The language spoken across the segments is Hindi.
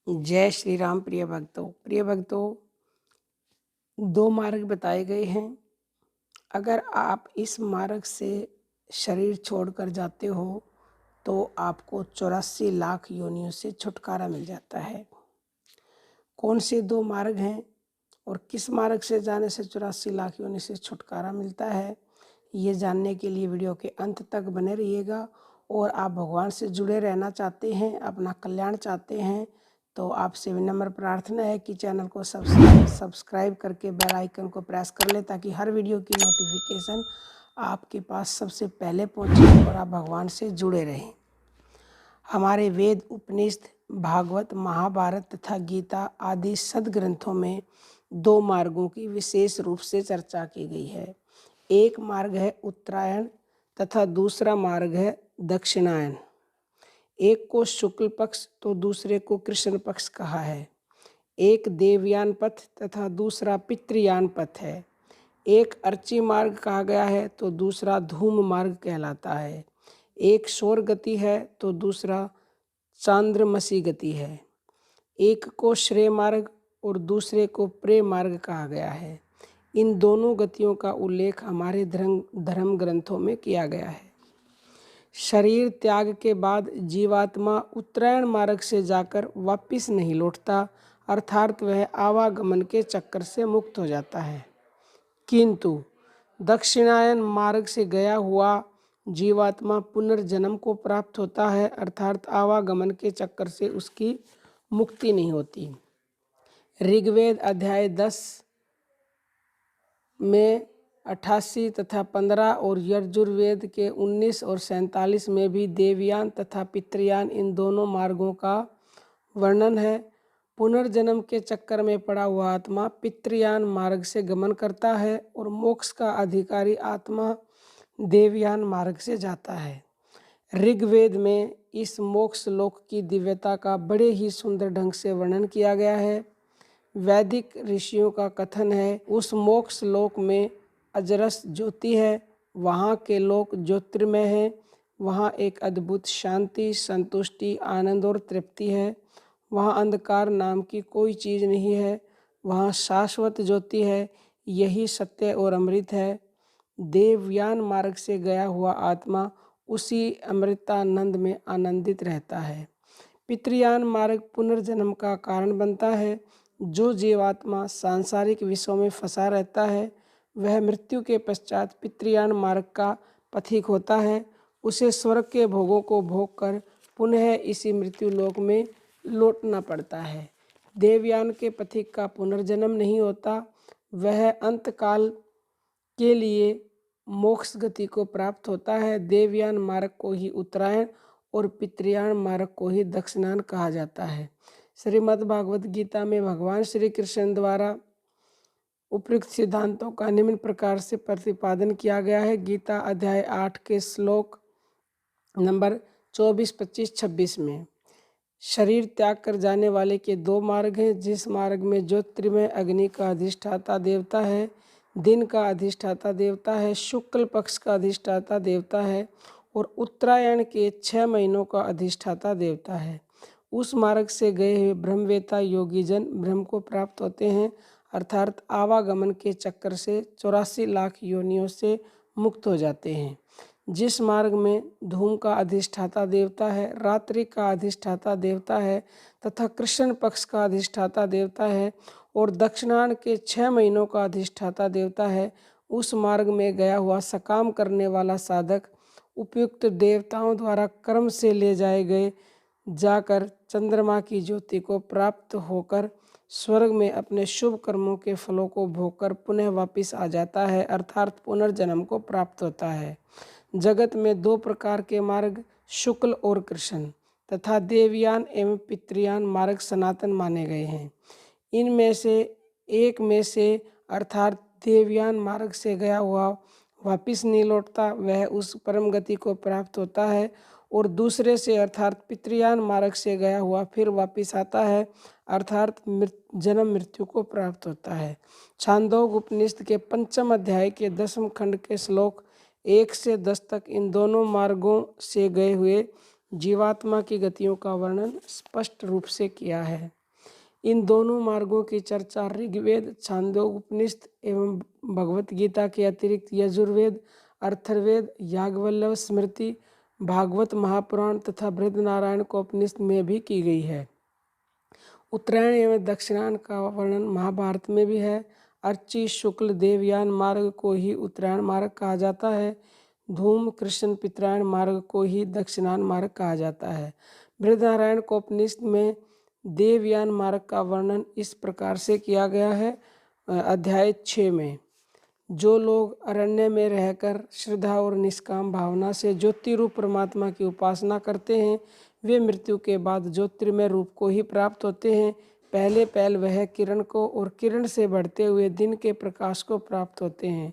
जय श्री राम। प्रिय भक्तों, दो मार्ग बताए गए हैं। अगर आप इस मार्ग से शरीर छोड़कर जाते हो तो आपको 84 लाख योनियों से छुटकारा मिल जाता है। कौन से दो मार्ग हैं और किस मार्ग से जाने से 84 लाख योनि से छुटकारा मिलता है, ये जानने के लिए वीडियो के अंत तक बने रहिएगा। और आप भगवान से जुड़े रहना चाहते हैं, अपना कल्याण चाहते हैं, तो आपसे विनम्र प्रार्थना है कि चैनल को सब्सक्राइब करके बेल आइकन को प्रेस कर लें, ताकि हर वीडियो की नोटिफिकेशन आपके पास सबसे पहले पहुंचे और आप भगवान से जुड़े रहें। हमारे वेद, उपनिषद, भागवत, महाभारत तथा गीता आदि सद्ग्रंथों में दो मार्गों की विशेष रूप से चर्चा की गई है। एक मार्ग है उत्तरायण तथा दूसरा मार्ग है दक्षिणायन। एक को शुक्ल पक्ष तो दूसरे को कृष्ण पक्ष कहा है। एक देवयान पथ तथा दूसरा पितृयान पथ है। एक अर्ची मार्ग कहा गया है तो दूसरा धूम मार्ग कहलाता है। एक शौर गति है तो दूसरा चांद्रमसी गति है। एक को श्रेय मार्ग और दूसरे को प्रेय मार्ग कहा गया है। इन दोनों गतियों का उल्लेख हमारे धर्म ग्रंथों में किया गया है। शरीर त्याग के बाद जीवात्मा उत्तरायण मार्ग से जाकर वापिस नहीं लौटता, अर्थात वह आवागमन के चक्कर से मुक्त हो जाता है। किंतु दक्षिणायन मार्ग से गया हुआ जीवात्मा पुनर्जन्म को प्राप्त होता है, अर्थात आवागमन के चक्कर से उसकी मुक्ति नहीं होती। ऋग्वेद अध्याय 10 में 88 तथा 15 और यजुर्वेद के 19 और 47 में भी देवयान तथा पितृयान इन दोनों मार्गों का वर्णन है। पुनर्जन्म के चक्कर में पड़ा हुआ आत्मा पितृयान मार्ग से गमन करता है और मोक्ष का अधिकारी आत्मा देवयान मार्ग से जाता है। ऋग्वेद में इस मोक्ष लोक की दिव्यता का बड़े ही सुंदर ढंग से वर्णन किया गया है। वैदिक ऋषियों का कथन है, उस मोक्ष लोक में अजरस ज्योति है, वहाँ के लोक ज्योतिर्मय हैं, वहाँ एक अद्भुत शांति, संतुष्टि, आनंद और तृप्ति है। वहाँ अंधकार नाम की कोई चीज़ नहीं है, वहाँ शाश्वत ज्योति है, यही सत्य और अमृत है। देवयान मार्ग से गया हुआ आत्मा उसी अमृतानंद में आनंदित रहता है। पितृयान मार्ग पुनर्जन्म का कारण बनता है। जो जीवात्मा सांसारिक विषयों में फंसा रहता है वह मृत्यु के पश्चात पितृयान मार्ग का पथिक होता है। उसे स्वर्ग के भोगों को भोग कर पुनः इसी मृत्यु लोक में लौटना पड़ता है। देवयान के पथिक का पुनर्जन्म नहीं होता, वह अंतकाल के लिए मोक्ष गति को प्राप्त होता है। देवयान मार्ग को ही उत्तरायण और पितृयान मार्ग को ही दक्षिणायन कहा जाता है। श्रीमद् भागवत गीता में भगवान श्री कृष्ण द्वारा उपयुक्त सिद्धांतों का निम्न प्रकार से प्रतिपादन किया गया है। गीता अध्याय 8 के श्लोक नंबर 24, 25, 26 में शरीर त्याग कर जाने वाले के दो मार्ग हैं। जिस मार्ग में ज्योतिर्मय अग्नि का अधिष्ठाता देवता है, दिन का अधिष्ठाता देवता है, शुक्ल पक्ष का अधिष्ठाता देवता है और उत्तरायण के 6 महीनों का अधिष्ठाता देवता है, उस मार्ग से गए हुए ब्रह्मवेता योगी जन ब्रह्म को प्राप्त होते हैं, अर्थात आवागमन के चक्कर से 84 लाख योनियों से मुक्त हो जाते हैं। जिस मार्ग में धूम का अधिष्ठाता देवता है, रात्रि का अधिष्ठाता देवता है तथा कृष्ण पक्ष का अधिष्ठाता देवता है और दक्षिणायन के 6 महीनों का अधिष्ठाता देवता है, उस मार्ग में गया हुआ सकाम करने वाला साधक उपयुक्त देवताओं द्वारा कर्म से ले जाए गए जाकर चंद्रमा की ज्योति को प्राप्त होकर स्वर्ग में अपने शुभ कर्मों के फलों को भोगकर पुनः वापिस आ जाता है, अर्थात पुनर्जन्म को प्राप्त होता है। जगत में दो प्रकार के मार्ग शुक्ल और कृष्ण तथा देवयान एवं पितृयान मार्ग सनातन माने गए हैं। इनमें से एक में से अर्थात देवयान मार्ग से गया हुआ वापिस नहीं लौटता, वह उस परम गति को प्राप्त होता है, और दूसरे से अर्थात पितृयान मार्ग से गया हुआ फिर वापिस आता है, अर्थात जन्म मृत्यु को प्राप्त होता है। छांदोग उपनिषद के 5 अध्याय के 10वें खंड के श्लोक 1 से 10 तक इन दोनों मार्गों से गए हुए जीवात्मा की गतियों का वर्णन स्पष्ट रूप से किया है। इन दोनों मार्गों की चर्चा ऋग्वेद, छांदोग्योपनिषद एवं भगवत गीता के अतिरिक्त यजुर्वेद, अथर्ववेद, याज्ञवल्क्य स्मृति, भागवत महापुराण तथा बृहदनारायण उपनिषद में भी की गई है। उत्तरायण एवं दक्षिणायन का वर्णन महाभारत में भी है। अर्ची शुक्ल देवयान मार्ग को ही उत्तरायण मार्ग कहा जाता है। धूम कृष्ण पितरायण मार्ग को ही दक्षिणायन मार्ग कहा जाता है। बृहदनारायण उपनिषद में देवयान मार्ग का वर्णन इस प्रकार से किया गया है। अध्याय 6 में जो लोग अरण्य में रहकर श्रद्धा और निष्काम भावना से ज्योति रूप परमात्मा की उपासना करते हैं, वे मृत्यु के बाद ज्योतिर्मय रूप को ही प्राप्त होते हैं। पहले पहल वह किरण को और किरण से बढ़ते हुए दिन के प्रकाश को प्राप्त होते हैं।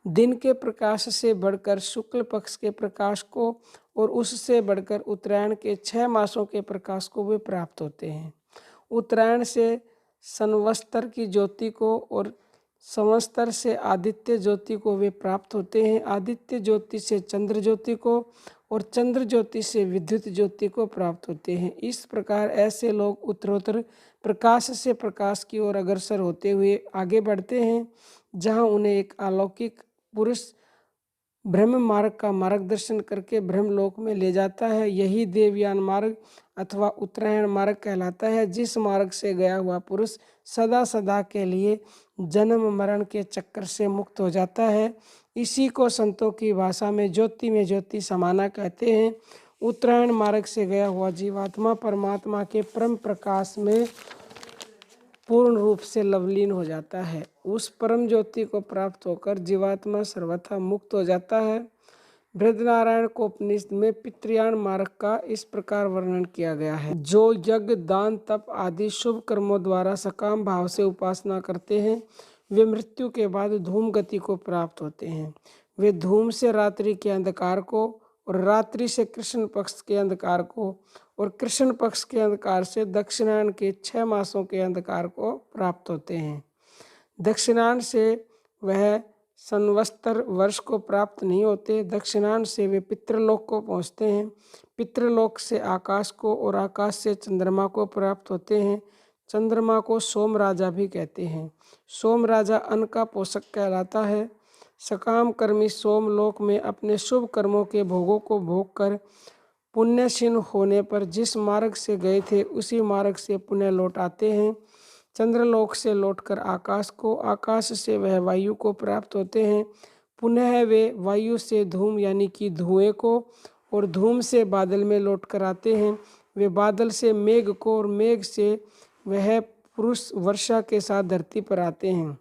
दिन के प्रकाश से बढ़कर शुक्ल पक्ष के प्रकाश को और उससे बढ़कर उत्तरायण के 6 मासों के प्रकाश को वे प्राप्त होते हैं। उत्तरायण से संवत्सर की ज्योति को और संवत्सर से आदित्य ज्योति को वे प्राप्त होते हैं। आदित्य ज्योति से चंद्र ज्योति को और चंद्र ज्योति से विद्युत ज्योति को प्राप्त होते हैं। इस प्रकार ऐसे लोग उत्तरोत्तर प्रकाश से प्रकाश की ओर अग्रसर होते हुए आगे बढ़ते हैं, जहां उन्हें एक अलौकिक पुरुष ब्रह्म मार्ग का मार्गदर्शन करके ब्रह्मलोक में ले जाता है। यही देवयान मार्ग अथवा उत्तरायण मार्ग कहलाता है, जिस मार्ग से गया हुआ पुरुष सदा सदा के लिए जन्म मरण के चक्कर से मुक्त हो जाता है। इसी को संतों की भाषा में ज्योति समाना कहते हैं। उत्तरायण मार्ग से गया हुआ जीवात्मा परमात्मा के परम प्रकाश में पूर्ण रूप से लवलीन हो जाता है। उस परम ज्योति को प्राप्त होकर जीवात्मा सर्वथा मुक्त हो जाता है। बृहदनारायण उपनिषद में पितृयान मार्ग का इस प्रकार वर्णन किया गया है। जो यज्ञ, दान, तप आदि शुभ कर्मों द्वारा सकाम भाव से उपासना करते हैं, वे मृत्यु के बाद धूम गति को प्राप्त होते हैं। वे धूम से रात्रि के अंधकार को और रात्रि से कृष्ण पक्ष के अंधकार को और कृष्ण पक्ष के अंधकार से दक्षिणायन के 6 मासों के अंधकार को प्राप्त होते हैं। दक्षिणायन से वह संवत्सर वर्ष को प्राप्त नहीं होते। दक्षिणायन से वे पितृलोक को पहुँचते हैं। पितृलोक से आकाश को और आकाश से चंद्रमा को प्राप्त होते हैं। चंद्रमा को सोम राजा भी कहते हैं। सोम राजा अन्न का पोषक कहलाता है। सकाम कर्मी सोमलोक में अपने शुभ कर्मों के भोगों को भोग कर पुण्यशील होने पर जिस मार्ग से गए थे उसी मार्ग से पुण्य लौट आते हैं। चंद्रलोक से लौटकर आकाश को, आकाश से वह वायु को प्राप्त होते हैं। पुनः वे वायु से धूम यानी कि धुएं को और धूम से बादल में लौट कर आते हैं। वे बादल से मेघ को और मेघ से वह पुरुष वर्षा के साथ धरती पर आते हैं,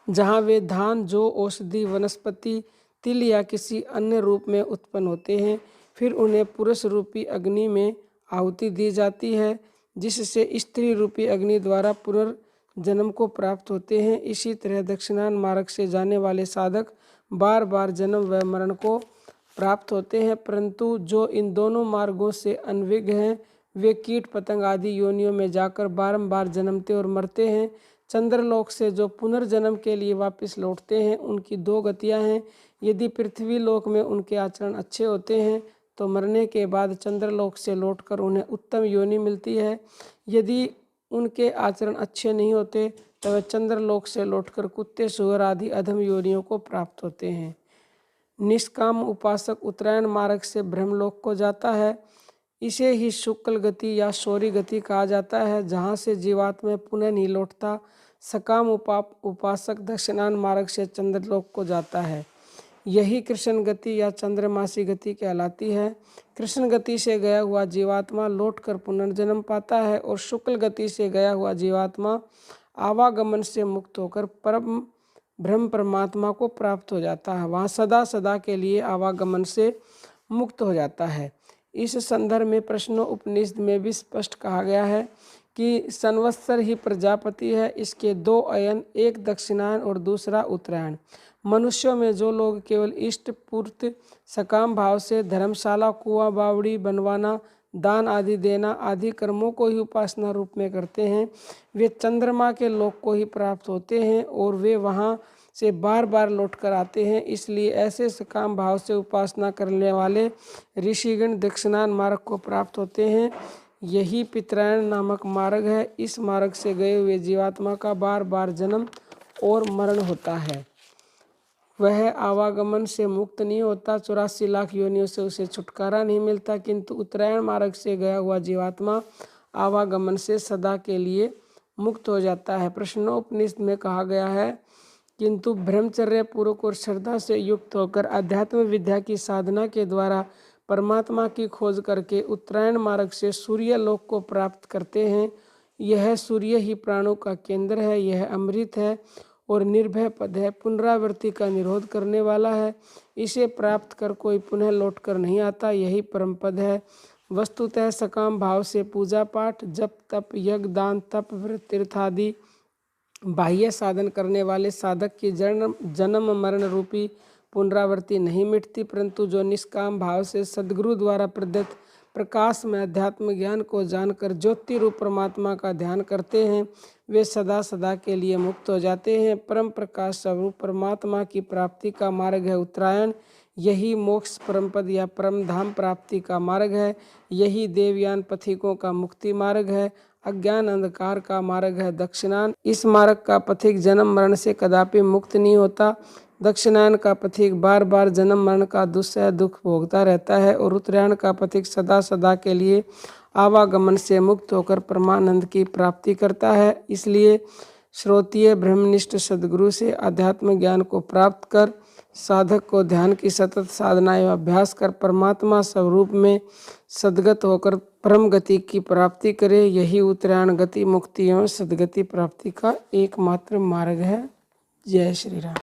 जहाँ वे धान, जौ, औषधि, वनस्पति, तिल या किसी अन्य रूप में उत्पन्न होते हैं। फिर उन्हें पुरुष रूपी अग्नि में आहुति दी जाती है, जिससे स्त्री रूपी अग्नि द्वारा पुनर्जन्म को प्राप्त होते हैं। इसी तरह दक्षिणायन मार्ग से जाने वाले साधक बार बार जन्म व मरण को प्राप्त होते हैं, परंतु जो इन दोनों मार्गों से अनभिज्ञ हैं, वे कीट पतंग आदि योनियों में जाकर बारंबार जन्मते और मरते हैं। चंद्रलोक से जो पुनर्जन्म के लिए वापस लौटते हैं, उनकी 2 गतियां हैं। यदि पृथ्वी लोक में उनके आचरण अच्छे होते हैं तो मरने के बाद चंद्रलोक से लौटकर उन्हें उत्तम योनि मिलती है। यदि उनके आचरण अच्छे नहीं होते तो वे चंद्रलोक से लौटकर कुत्ते, सुअर आदि अधम योनियों को प्राप्त होते हैं। निष्काम उपासक उत्तरायण मार्ग से ब्रह्मलोक को जाता है। इसे ही शुक्ल गति या शौरी गति कहा जाता है, जहाँ से जीवात्मा पुनः नहीं लौटता। सकाम उपासक दक्षिणायन मार्ग से चंद्रलोक को जाता है। यही कृष्ण गति या चंद्रमासी गति कहलाती है। कृष्ण गति से गया हुआ जीवात्मा लौटकर पुनर्जन्म पाता है और शुक्ल गति से गया हुआ जीवात्मा आवागमन से मुक्त होकर परम ब्रह्म परमात्मा को प्राप्त हो जाता है। वहाँ सदा सदा के लिए आवागमन से मुक्त हो जाता है। इस संदर्भ में प्रश्नोपनिषद में भी स्पष्ट कहा गया है कि संवत्सर ही प्रजापति है। इसके 2 अयन, एक दक्षिणायन और दूसरा उत्तरायण। मनुष्यों में जो लोग केवल इष्ट पूर्ति सकाम भाव से धर्मशाला, कुआं, बावड़ी बनवाना, दान आदि देना आदि कर्मों को ही उपासना रूप में करते हैं, वे चंद्रमा के लोक को ही प्राप्त होते हैं और वे वहाँ से बार बार लौट कर आते हैं। इसलिए ऐसे सकाम भाव से उपासना करने वाले ऋषिगण दक्षिणायन मार्ग को प्राप्त होते हैं। यही पितरायण नामक मार्ग है। इस मार्ग से गए हुए जीवात्मा का बार बार जन्म और मरण होता है। वह आवागमन से मुक्त नहीं होता, 84 लाख योनियों से उसे छुटकारा नहीं मिलता, किंतु उत्तरायण मार्ग से गया हुआ जीवात्मा आवागमन से सदा के लिए मुक्त हो जाता है। प्रश्नोपनिषद में कहा गया है, किंतु ब्रह्मचर्य पूर्वक और श्रद्धा से युक्त होकर अध्यात्म विद्या की साधना के द्वारा परमात्मा की खोज करके उत्तरायण मार्ग से सूर्य लोक को प्राप्त करते हैं। यह सूर्य ही प्राणों का केंद्र है, यह अमृत है और निर्भय पद है, पुनरावृत्ति का निरोध करने वाला है। इसे प्राप्त कर कोई पुनः लौट कर नहीं आता, यही परम पद है। वस्तुतः सकाम भाव से पूजा पाठ, जप तप, यज्ञ, दान, तप, व्रत, तीर्थ आदि बाह्य साधन करने वाले साधक की जन्म मरण रूपी पुनरावृत्ति नहीं मिटती, परंतु जो निष्काम भाव से सद्गुरु द्वारा प्रदत्त प्रकाश में अध्यात्म ज्ञान को जानकर ज्योति रूप परमात्मा का ध्यान करते हैं, वे सदा सदा के लिए मुक्त हो जाते हैं। परम प्रकाश स्वरूप परमात्मा की प्राप्ति का मार्ग है उत्तरायण। यही मोक्ष परम पद या परम धाम प्राप्ति का मार्ग है। यही देवयान पथिकों का मुक्ति मार्ग है। अज्ञान अंधकार का मार्ग है दक्षिणायन। इस मार्ग का पथिक जन्म मरण से कदापि मुक्त नहीं होता। दक्षिणायन का पथिक बार बार जन्म मरण का दुस्सह दुख भोगता रहता है और उत्तरायण का पथिक सदा सदा के लिए आवागमन से मुक्त होकर परमानंद की प्राप्ति करता है। इसलिए श्रोतीय ब्रह्मनिष्ठ सद्गुरु से अध्यात्म ज्ञान को प्राप्त कर साधक को ध्यान की सतत साधना एवं अभ्यास कर परमात्मा स्वरूप में सद्गत होकर परम गति की प्राप्ति करे। यही उत्तरायण गति मुक्ति एवं सद्गति प्राप्ति का एकमात्र मार्ग है। जय श्री राम।